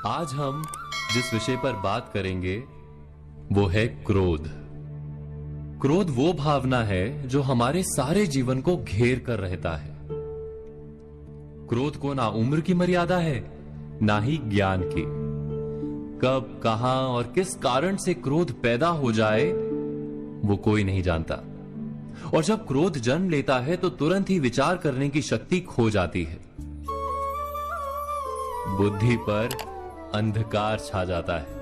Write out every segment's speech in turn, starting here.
आज हम जिस विषय पर बात करेंगे वो है क्रोध। क्रोध वो भावना है जो हमारे सारे जीवन को घेर कर रहता है। क्रोध को ना उम्र की मर्यादा है ना ही ज्ञान की। कब, कहां और किस कारण से क्रोध पैदा हो जाए वो कोई नहीं जानता। और जब क्रोध जन्म लेता है तो तुरंत ही विचार करने की शक्ति खो जाती है। बुद्धि पर अंधकार छा जाता है।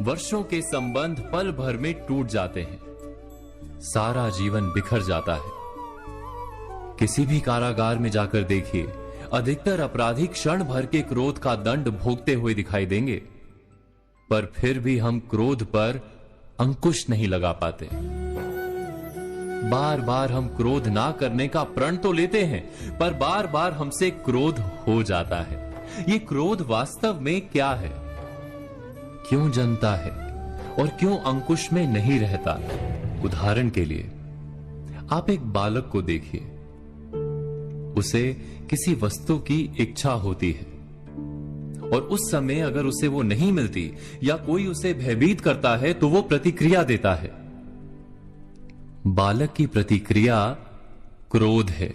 वर्षों के संबंध पल भर में टूट जाते हैं। सारा जीवन बिखर जाता है। किसी भी कारागार में जाकर देखिए, अधिकतर अपराधी क्षण भर के क्रोध का दंड भोगते हुए दिखाई देंगे, पर फिर भी हम क्रोध पर अंकुश नहीं लगा पाते। बार बार हम क्रोध ना करने का प्रण तो लेते हैं, पर बार बार हमसे क्रोध हो जाता है। ये क्रोध वास्तव में क्या है, क्यों जन्मता है और क्यों अंकुश में नहीं रहता? उदाहरण के लिए आप एक बालक को देखिए। उसे किसी वस्तु की इच्छा होती है और उस समय अगर उसे वो नहीं मिलती या कोई उसे भयभीत करता है तो वो प्रतिक्रिया देता है। बालक की प्रतिक्रिया क्रोध है,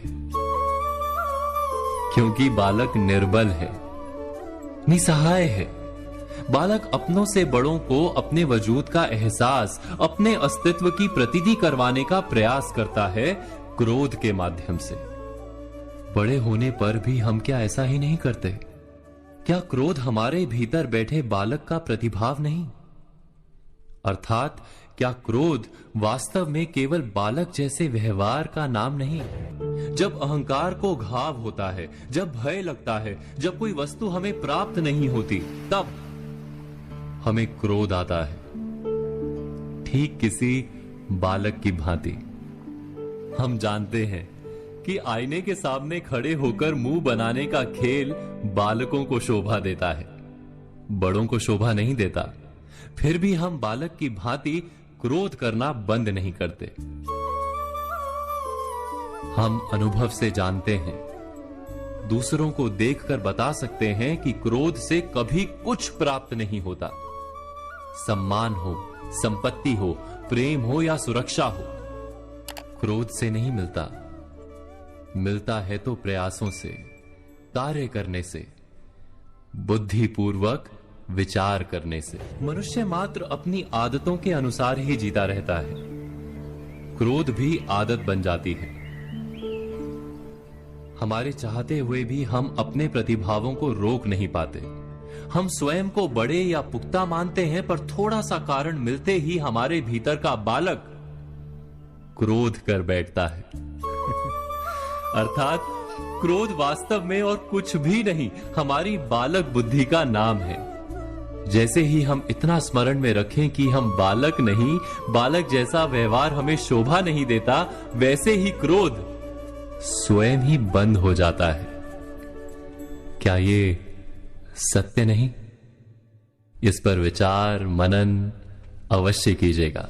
क्योंकि बालक निर्बल है, निसहाय है। बालक अपनों से बड़ों को अपने वजूद का एहसास, अपने अस्तित्व की प्रतीति करवाने का प्रयास करता है क्रोध के माध्यम से। बड़े होने पर भी हम क्या ऐसा ही नहीं करते? क्या क्रोध हमारे भीतर बैठे बालक का प्रतिभाव नहीं? अर्थात क्या क्रोध वास्तव में केवल बालक जैसे व्यवहार का नाम नहीं? जब अहंकार को घाव होता है, जब भय लगता है, जब कोई वस्तु हमें प्राप्त नहीं होती, तब हमें क्रोध आता है, ठीक किसी बालक की भांति। हम जानते हैं कि आईने के सामने खड़े होकर मुंह बनाने का खेल बालकों को शोभा देता है, बड़ों को शोभा नहीं देता। फिर भी हम बालक की भांति क्रोध करना बंद नहीं करते। हम अनुभव से जानते हैं, दूसरों को देखकर बता सकते हैं कि क्रोध से कभी कुछ प्राप्त नहीं होता। सम्मान हो, संपत्ति हो, प्रेम हो या सुरक्षा हो, क्रोध से नहीं मिलता। मिलता है तो प्रयासों से, कार्य करने से, बुद्धिपूर्वक विचार करने से। मनुष्य मात्र अपनी आदतों के अनुसार ही जीता रहता है। क्रोध भी आदत बन जाती है। हमारे चाहते हुए भी हम अपने प्रतिभावों को रोक नहीं पाते। हम स्वयं को बड़े या पुख्ता मानते हैं, पर थोड़ा सा कारण मिलते ही हमारे भीतर का बालक क्रोध कर बैठता है। अर्थात क्रोध वास्तव में और कुछ भी नहीं, हमारी बालक बुद्धि का नाम है। जैसे ही हम इतना स्मरण में रखें कि हम बालक नहीं, बालक जैसा व्यवहार हमें शोभा नहीं देता, वैसे ही क्रोध स्वयं ही बंद हो जाता है। क्या ये सत्य नहीं? इस पर विचार मनन अवश्य कीजिएगा।